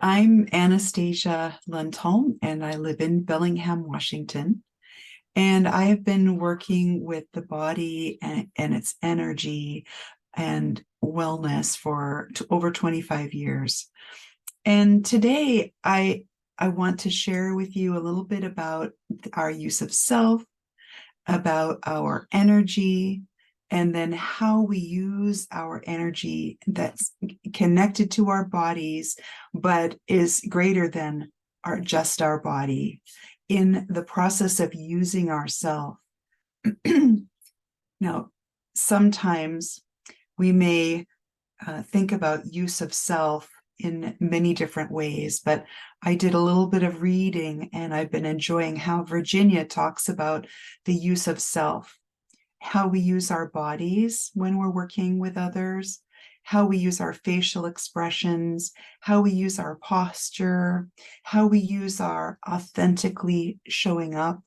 I'm Anastacia Lundholm, and I live in Bellingham, Washington. And I have been working with the body and its energy and wellness for over 25 years. And today I want to share with you a little bit about our use of self, about our energy, and then how we use our energy that's connected to our bodies, but is greater than just our body in the process of using ourself. Now, sometimes we may think about use of self in many different ways, but I did a little bit of reading and I've been enjoying how Virginia talks about the use of self, how we use our bodies when we're working with others, how we use our facial expressions, how we use our posture, how we use our authentically showing up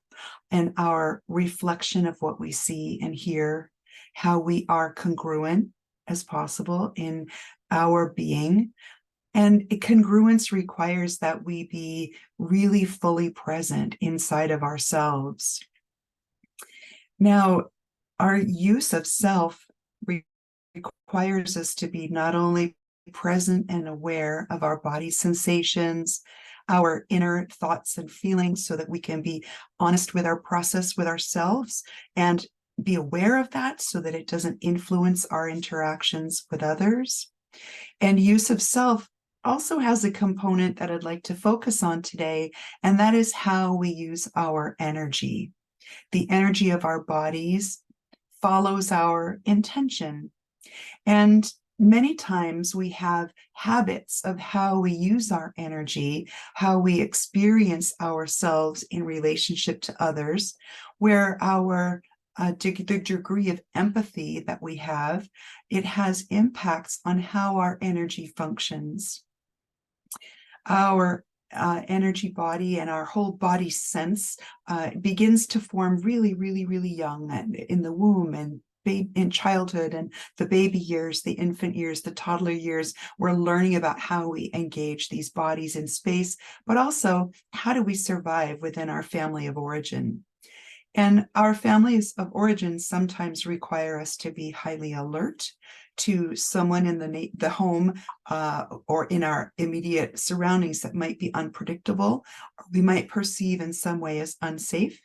and our reflection of what we see and hear, how we are congruent as possible in our being. And congruence requires that we be really fully present inside of ourselves. Now, our use of self requires us to be not only present and aware of our body sensations, our inner thoughts and feelings, so that we can be honest with our process with ourselves and be aware of that so that it doesn't influence our interactions with others. And use of self also has a component that I'd like to focus on today, and that is how we use our energy. The energy of our bodies follows our intention. And many times we have habits of how we use our energy, how we experience ourselves in relationship to others, where the degree of empathy that we have, it has impacts on how our energy functions. Our energy body and our whole body sense begins to form really, really, really young in the womb and in childhood and the baby years, the infant years, the toddler years. We're learning about how we engage these bodies in space, but also how do we survive within our family of origin. And our families of origin sometimes require us to be highly alert to someone in the home or in our immediate surroundings that might be unpredictable, or we might perceive in some way as unsafe.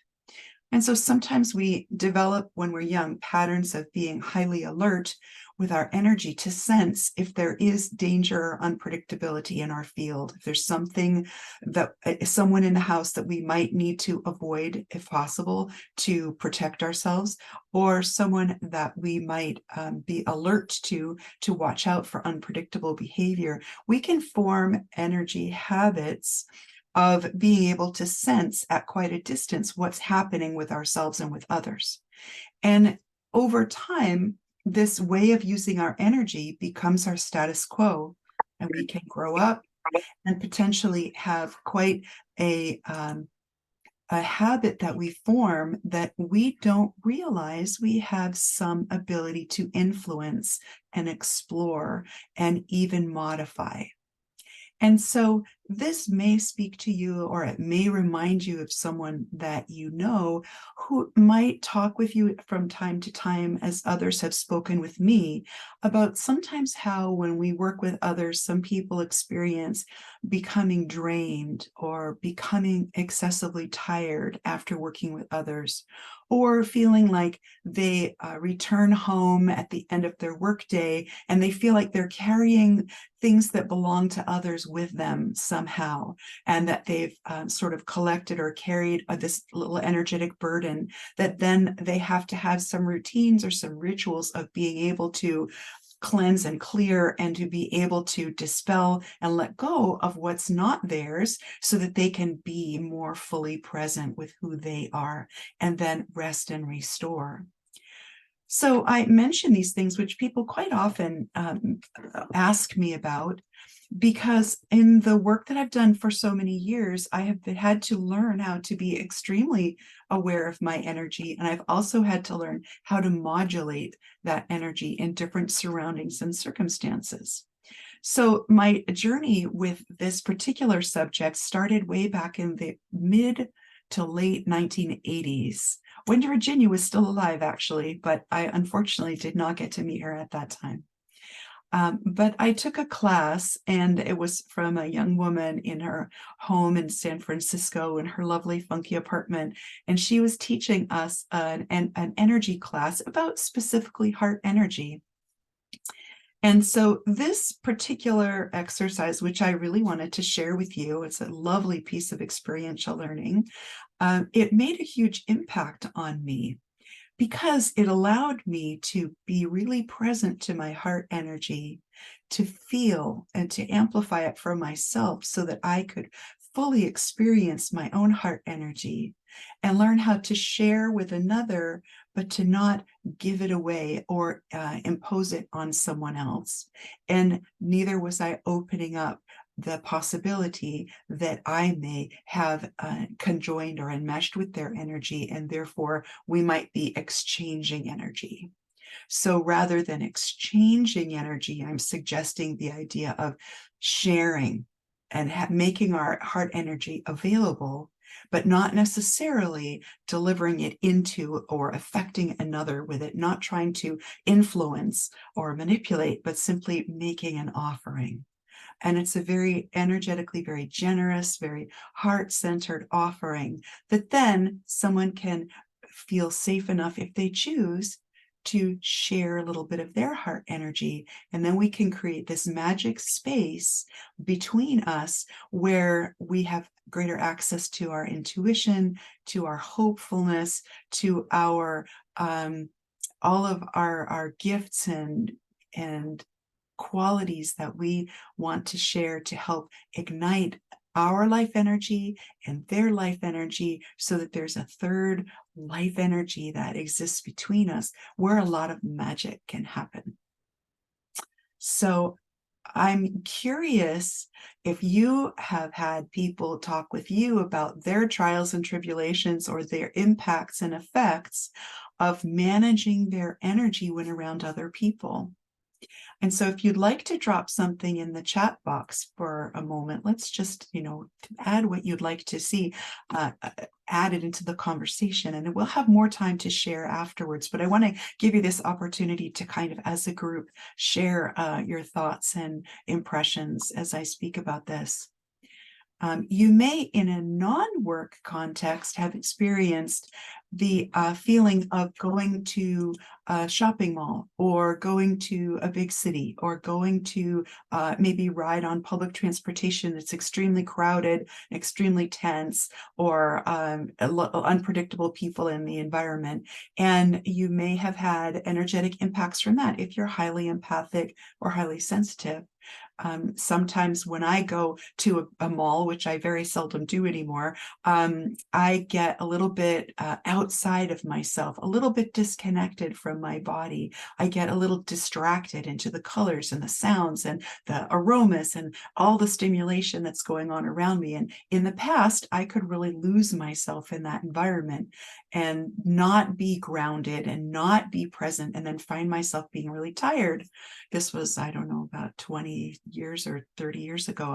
And so sometimes we develop, when we're young, patterns of being highly alert with our energy to sense if there is danger or unpredictability in our field, if there's something that someone in the house that we might need to avoid, if possible, to protect ourselves, or someone that we might be alert to watch out for unpredictable behavior. We can form energy habits of being able to sense at quite a distance what's happening with ourselves and with others. And over time, this way of using our energy becomes our status quo, and we can grow up and potentially have quite a habit that we form that we don't realize we have some ability to influence and explore and even modify. And so this may speak to you, or it may remind you of someone that you know who might talk with you from time to time, as others have spoken with me, about sometimes how when we work with others, some people experience becoming drained or becoming excessively tired after working with others, or feeling like they return home at the end of their workday and they feel like they're carrying things that belong to others with them somehow, and that they've sort of collected or carried this little energetic burden, that then they have to have some routines or some rituals of being able to cleanse and clear and to be able to dispel and let go of what's not theirs so that they can be more fully present with who they are and then rest and restore. So I mention these things, which people quite often ask me about, because in the work that I've done for so many years, I have had to learn how to be extremely aware of my energy. And I've also had to learn how to modulate that energy in different surroundings and circumstances. So my journey with this particular subject started way back in the mid to late 1980s, when Virginia was still alive, actually, but I unfortunately did not get to meet her at that time. But I took a class, and it was from a young woman in her home in San Francisco in her lovely, funky apartment. And she was teaching us an energy class about specifically heart energy. And so this particular exercise, which I really wanted to share with you, it's a lovely piece of experiential learning. It made a huge impact on me because it allowed me to be really present to my heart energy, to feel and to amplify it for myself so that I could fully experience my own heart energy and learn how to share with another, but to not give it away or impose it on someone else. And neither was I opening up the possibility that I may have conjoined or enmeshed with their energy, and therefore we might be exchanging energy. So rather than exchanging energy, I'm suggesting the idea of sharing and making our heart energy available, but not necessarily delivering it into or affecting another with it, not trying to influence or manipulate, but simply making an offering. And it's a very energetically, very generous, very heart-centered offering that then someone can feel safe enough, if they choose, to share a little bit of their heart energy. And then we can create this magic space between us where we have greater access to our intuition, to our hopefulness, to our all of our gifts and qualities that we want to share to help ignite our life energy and their life energy, so that there's a third life energy that exists between us where a lot of magic can happen. So I'm curious if you have had people talk with you about their trials and tribulations or their impacts and effects of managing their energy when around other people. And so if you'd like to drop something in the chat box for a moment, let's just, add what you'd like to see added into the conversation, and we'll have more time to share afterwards. But I want to give you this opportunity to kind of, as a group, share your thoughts and impressions as I speak about this. You may, in a non-work context, have experienced the feeling of going to a shopping mall, or going to a big city, or going to maybe ride on public transportation that's extremely crowded, extremely tense, or unpredictable people in the environment. And you may have had energetic impacts from that if you're highly empathic or highly sensitive. Sometimes when I go to a mall, which I very seldom do anymore, I get a little bit outside of myself, a little bit disconnected from my body. I get a little distracted into the colors and the sounds and the aromas and all the stimulation that's going on around me. And in the past, I could really lose myself in that environment and not be grounded and not be present, and then find myself being really tired. This was, I don't know, about 20 years or 30 years ago.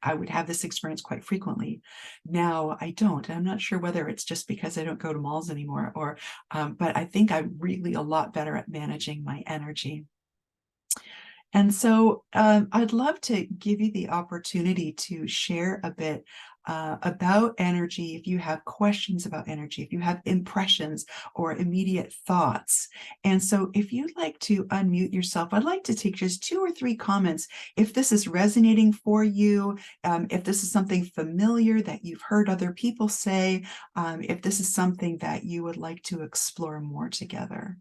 I would have this experience quite frequently. Now I don't. I'm not sure whether it's just because I don't go to malls anymore, or but I think I'm really a lot better at managing my energy. And so I'd love to give you the opportunity to share a bit about energy. If you have questions about energy, if you have impressions or immediate thoughts. And so if you'd like to unmute yourself, I'd like to take just 2 or 3 comments. If this is resonating for you, if this is something familiar that you've heard other people say, if this is something that you would like to explore more together.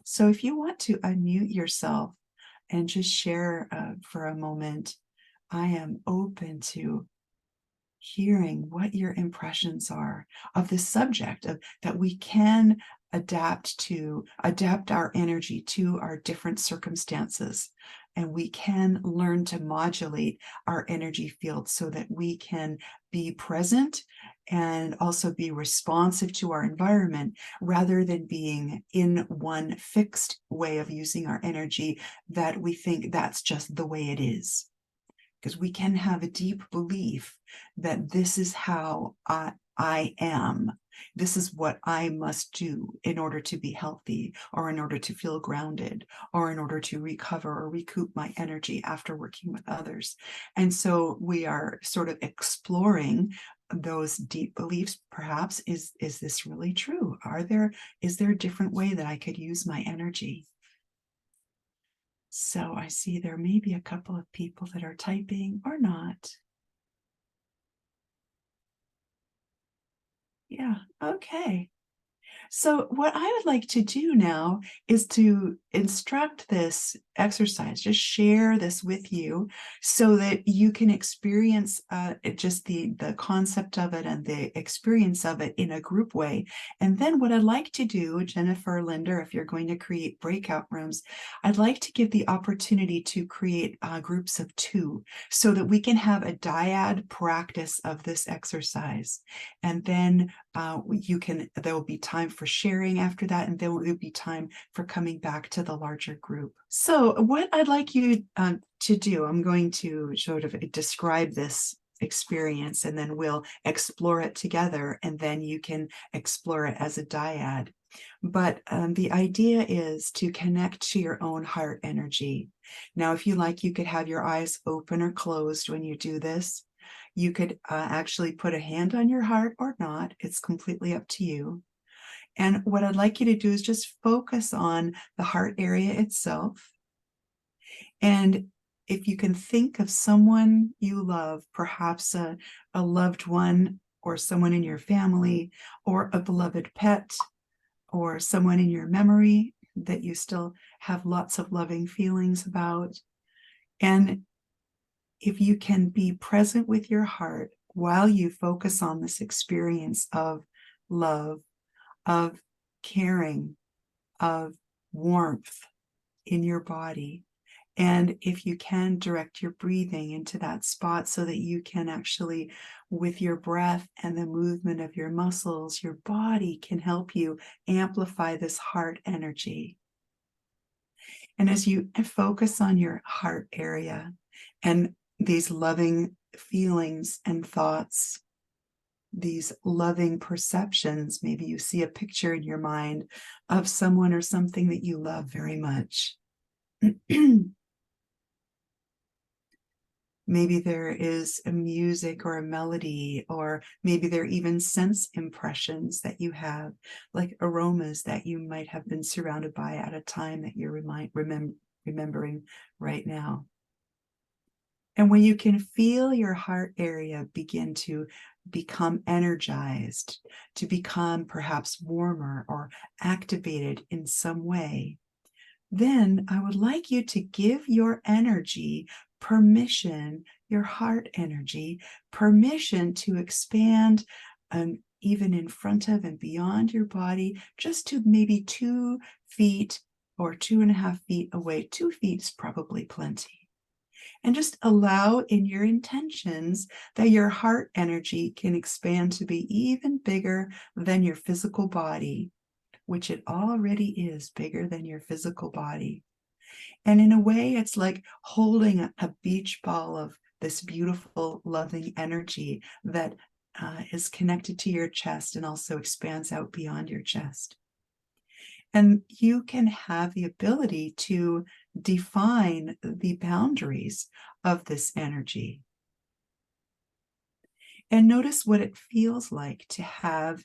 So if you want to unmute yourself and just share for a moment, I am open to hearing what your impressions are of this subject, of that we can adapt our energy to our different circumstances, and we can learn to modulate our energy field so that we can be present and also be responsive to our environment, rather than being in one fixed way of using our energy that we think that's just the way it is. because we can have a deep belief that this is how I am. This is what I must do in order to be healthy, or in order to feel grounded, or in order to recover or recoup my energy after working with others. And so we are sort of exploring those deep beliefs. Perhaps, is this really true? Is there a different way that I could use my energy? So I see there may be a couple of people that are typing or not. Yeah, okay. So what I would like to do now is to instruct this exercise, just share this with you so that you can experience just the concept of it and the experience of it in a group way. And then what I'd like to do, Jennifer, Linda, if you're going to create breakout rooms, I'd like to give the opportunity to create groups of 2 so that we can have a dyad practice of this exercise. And then there will be time for sharing after that, and there will be time for coming back to the larger group. So what I'd like you to do, I'm going to sort of describe this experience, and then we'll explore it together, and then you can explore it as a dyad. But the idea is to connect to your own heart energy. Now, if you like, you could have your eyes open or closed when you do this. You could actually put a hand on your heart or not. It's completely up to you. And what I'd like you to do is just focus on the heart area itself. And if you can think of someone you love, perhaps a loved one, or someone in your family, or a beloved pet, or someone in your memory that you still have lots of loving feelings about. And if you can be present with your heart while you focus on this experience of love, of caring, of warmth in your body, and if you can direct your breathing into that spot so that you can actually, with your breath and the movement of your muscles, your body can help you amplify this heart energy. And as you focus on your heart area and these loving feelings and thoughts, these loving perceptions, maybe you see a picture in your mind of someone or something that you love very much. Maybe there is a music or a melody, or maybe there are even sense impressions that you have, like aromas that you might have been surrounded by at a time that you're remembering right now. And when you can feel your heart area begin to become energized, to become perhaps warmer or activated in some way, then I would like you to give your energy permission, your heart energy, permission to expand even in front of and beyond your body, just to maybe 2 feet or 2.5 feet away. 2 feet is probably plenty. And just allow in your intentions that your heart energy can expand to be even bigger than your physical body, which it already is bigger than your physical body. And in a way, it's like holding a beach ball of this beautiful, loving energy that is connected to your chest and also expands out beyond your chest. And you can have the ability to define the boundaries of this energy. And notice what it feels like to have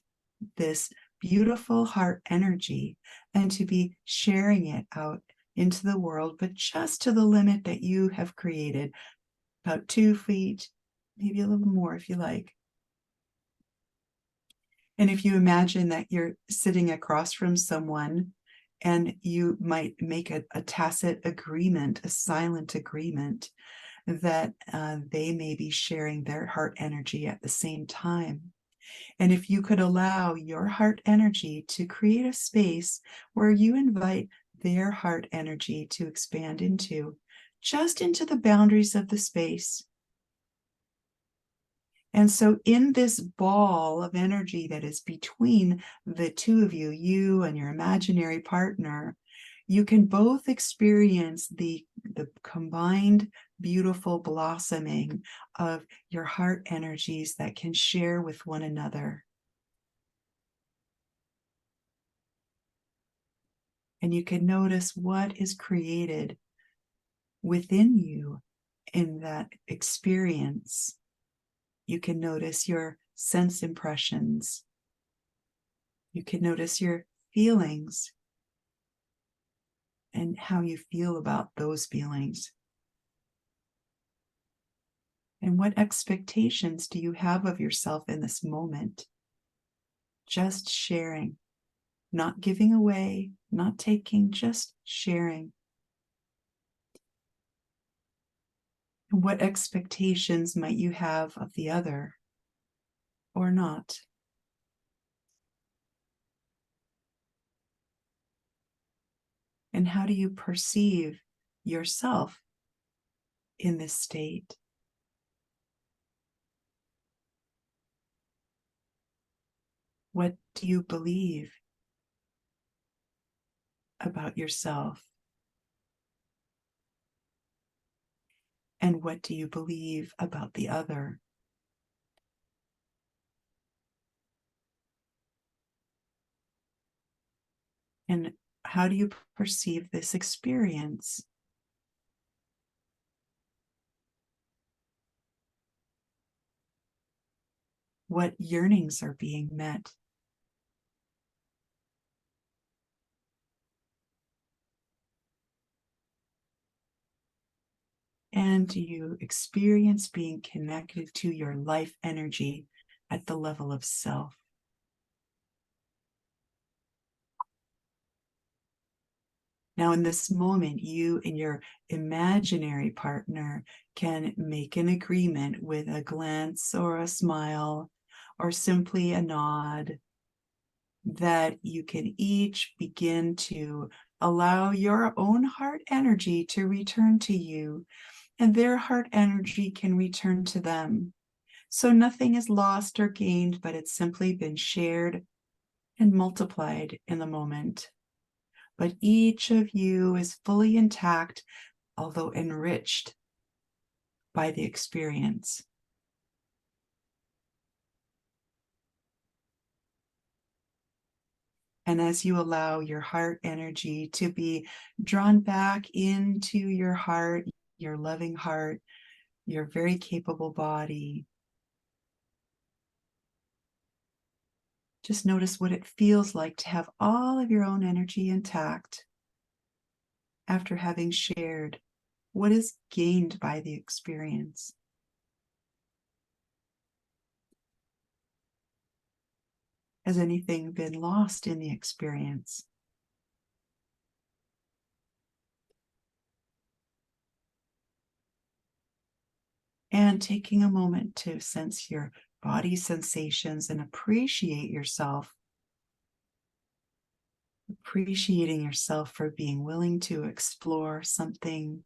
this beautiful heart energy and to be sharing it out into the world, but just to the limit that you have created, about 2 feet, maybe a little more if you like. And if you imagine that you're sitting across from someone and you might make a tacit agreement, a silent agreement, that they may be sharing their heart energy at the same time. And if you could allow your heart energy to create a space where you invite their heart energy to expand into, just into the boundaries of the space. And so in this ball of energy that is between the 2 of you, you and your imaginary partner, you can both experience the combined beautiful blossoming of your heart energies that can share with one another. And you can notice what is created within you in that experience. You can notice your sense impressions. You can notice your feelings and how you feel about those feelings. And what expectations do you have of yourself in this moment? Just sharing, not giving away, not taking, just sharing. And what expectations might you have of the other or not? And how do you perceive yourself in this state? What do you believe about yourself? And what do you believe about the other? And how do you perceive this experience? What yearnings are being met? And do you experience being connected to your life energy at the level of self? Now, in this moment, you and your imaginary partner can make an agreement with a glance or a smile or simply a nod that you can each begin to allow your own heart energy to return to you, and their heart energy can return to them. So nothing is lost or gained, but it's simply been shared and multiplied in the moment. But each of you is fully intact, although enriched by the experience. And as you allow your heart energy to be drawn back into your heart, your loving heart, your very capable body, just notice what it feels like to have all of your own energy intact after having shared. What is gained by the experience? Has anything been lost in the experience? And taking a moment to sense your body sensations and appreciate yourself. Appreciating yourself for being willing to explore something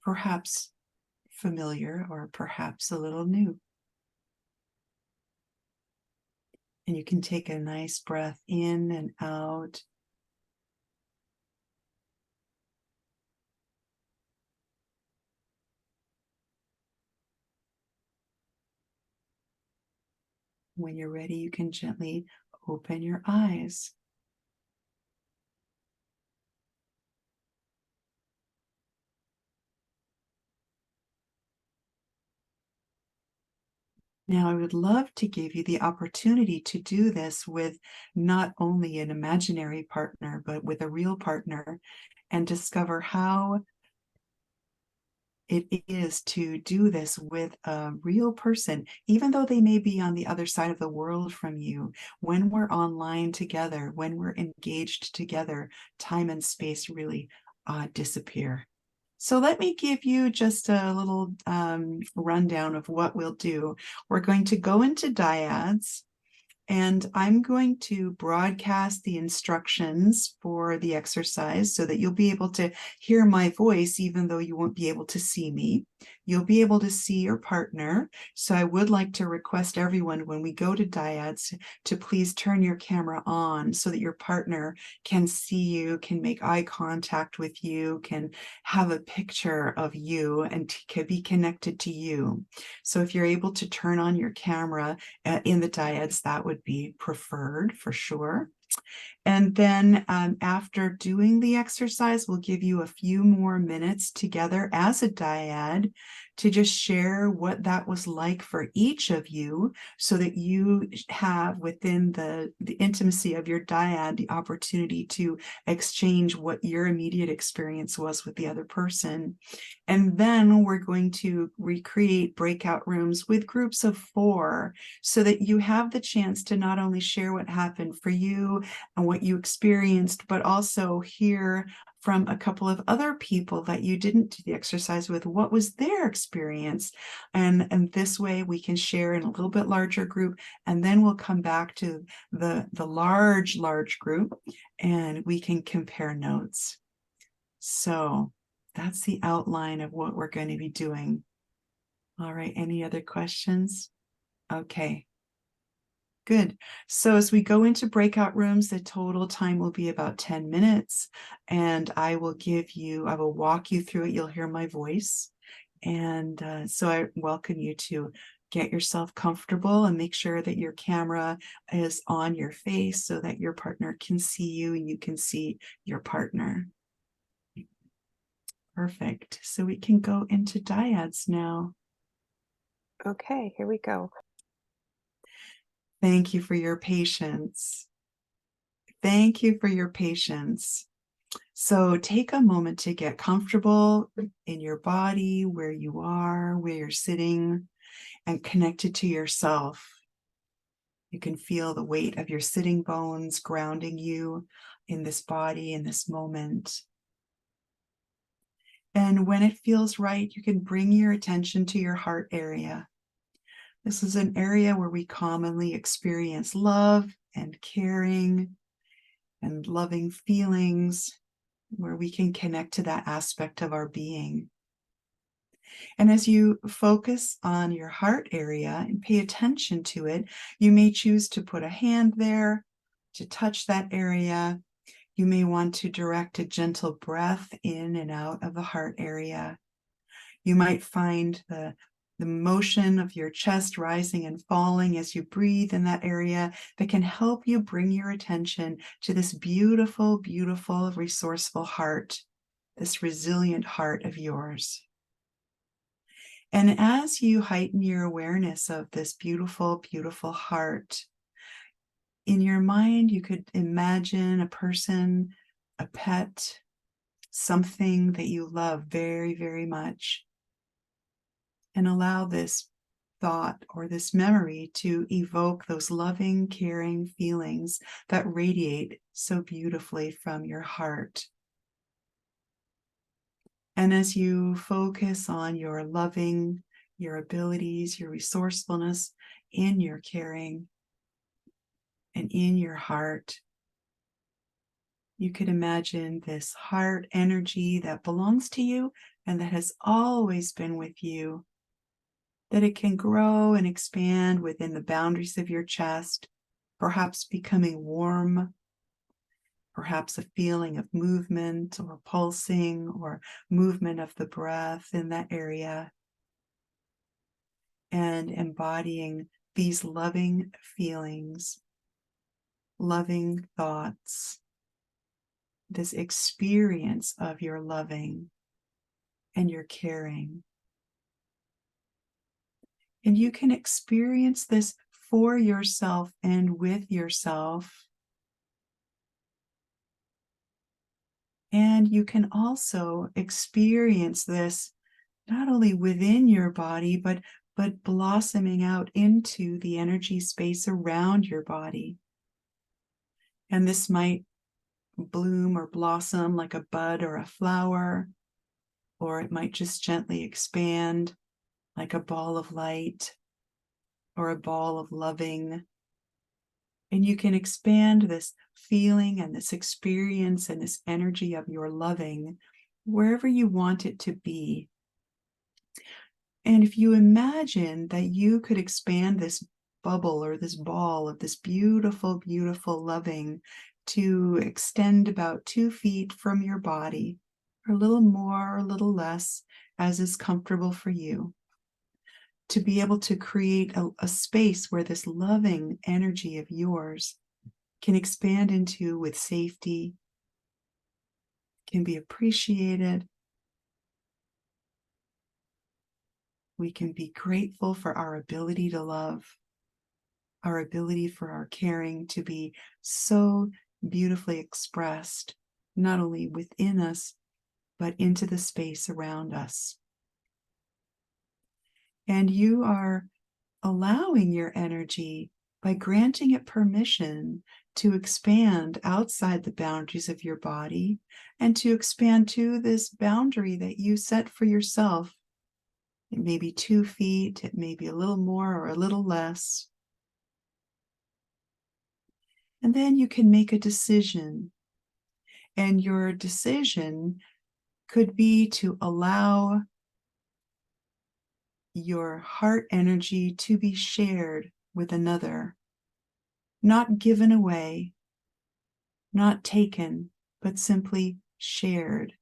perhaps familiar or perhaps a little new. And you can take a nice breath in and out. When you're ready, you can gently open your eyes. Now, I would love to give you the opportunity to do this with not only an imaginary partner, but with a real partner, and discover how it is to do this with a real person, even though they may be on the other side of the world from you. When we're online together, when we're engaged together, time and space really disappear. So let me give you just a little rundown of what we'll do. We're going to go into dyads, and I'm going to broadcast the instructions for the exercise so that you'll be able to hear my voice, even though you won't be able to see me. You'll be able to see your partner. So I would like to request everyone when we go to dyads to please turn your camera on so that your partner can see you, can make eye contact with you, can have a picture of you and can be connected to you. So if you're able to turn on your camera in the dyads, that would be preferred for sure. And then after doing the exercise, we'll give you a few more minutes together as a dyad to just share what that was like for each of you, so that you have within the intimacy of your dyad the opportunity to exchange what your immediate experience was with the other person. And then we're going to recreate breakout rooms with groups of 4 so that you have the chance to not only share what happened for you and what you experienced, but also hear from a couple of other people that you didn't do the exercise with, what was their experience. And this way we can share in a little bit larger group, and then we'll come back to the large group and we can compare notes. So that's the outline of what we're going to be doing. All right, any other questions? Okay. Good. So as we go into breakout rooms, the total time will be about 10 minutes, and I will walk you through it. You'll hear my voice. And so I welcome you to get yourself comfortable and make sure that your camera is on your face so that your partner can see you and you can see your partner. Perfect. So we can go into dyads now. Okay, here we go. Thank you for your patience. Thank you for your patience. So take a moment to get comfortable in your body, where you are, where you're sitting, and connected to yourself. You can feel the weight of your sitting bones grounding you in this body, in this moment. And when it feels right, you can bring your attention to your heart area. This is an area where we commonly experience love and caring and loving feelings, where we can connect to that aspect of our being. And as you focus on your heart area and pay attention to it, you may choose to put a hand there to touch that area. You may want to direct a gentle breath in and out of the heart area. You might find the motion of your chest rising and falling as you breathe in that area that can help you bring your attention to this beautiful, beautiful, resourceful heart, this resilient heart of yours. And as you heighten your awareness of this beautiful, beautiful heart, in your mind, you could imagine a person, a pet, something that you love very, very much. And allow this thought or this memory to evoke those loving, caring feelings that radiate so beautifully from your heart. And as you focus on your loving, your abilities, your resourcefulness in your caring and in your heart, you could imagine this heart energy that belongs to you and that has always been with you, that it can grow and expand within the boundaries of your chest, perhaps becoming warm, perhaps a feeling of movement or pulsing or movement of the breath in that area, and embodying these loving feelings, loving thoughts, this experience of your loving and your caring. And you can experience this for yourself and with yourself. And you can also experience this not only within your body, but blossoming out into the energy space around your body. And this might bloom or blossom like a bud or a flower, or it might just gently expand like a ball of light or a ball of loving. And you can expand this feeling and this experience and this energy of your loving wherever you want it to be. And if you imagine that you could expand this bubble or this ball of this beautiful, beautiful loving to extend about 2 feet from your body, or a little more, or a little less, as is comfortable for you, to be able to create a space where this loving energy of yours can expand into with safety, can be appreciated. We can be grateful for our ability to love, our ability for our caring to be so beautifully expressed, not only within us, but into the space around us. And you are allowing your energy by granting it permission to expand outside the boundaries of your body and to expand to this boundary that you set for yourself. It may be 2 feet, it may be a little more or a little less. And then you can make a decision. And your decision could be to allow your heart energy to be shared with another, not given away, not taken, but simply shared.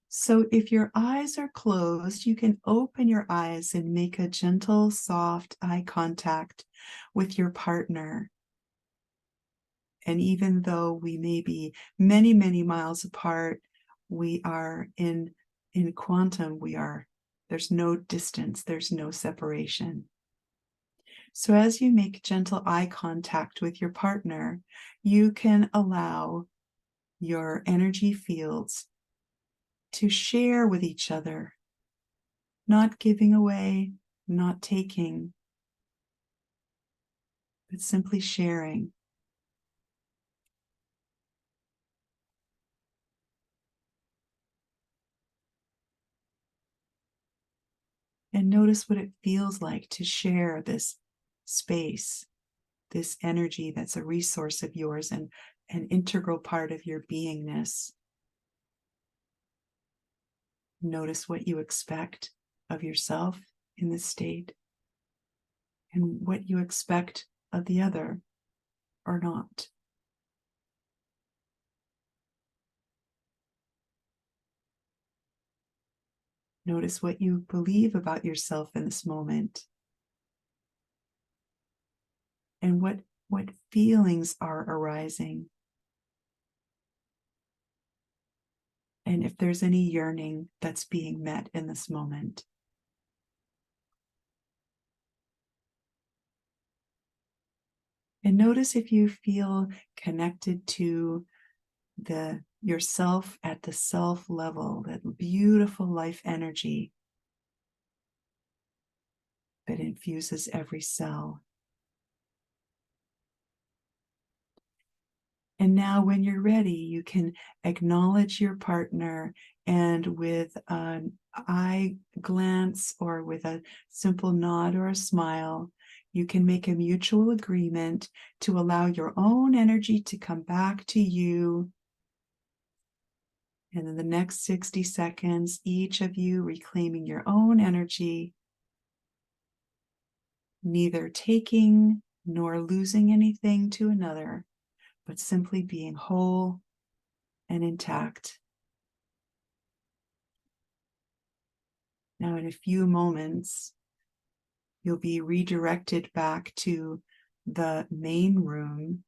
So if your eyes are closed, you can open your eyes and make a gentle, soft eye contact with your partner. And even though we may be many, many miles apart, we are in quantum, there's no distance, there's no separation. So as you make gentle eye contact with your partner, you can allow your energy fields to share with each other, not giving away, not taking, but simply sharing. And notice what it feels like to share this space, this energy that's a resource of yours and an integral part of your beingness. Notice what you expect of yourself in this state and what you expect of the other or not. Notice what you believe about yourself in this moment and what feelings are arising. And if there's any yearning that's being met in this moment. And notice if you feel connected to yourself at the self level, that beautiful life energy that infuses every cell. And now when you're ready, you can acknowledge your partner, and with an eye glance or with a simple nod or a smile, you can make a mutual agreement to allow your own energy to come back to you. And in the next 60 seconds, each of you reclaiming your own energy, neither taking nor losing anything to another, but simply being whole and intact. Now, in a few moments, you'll be redirected back to the main room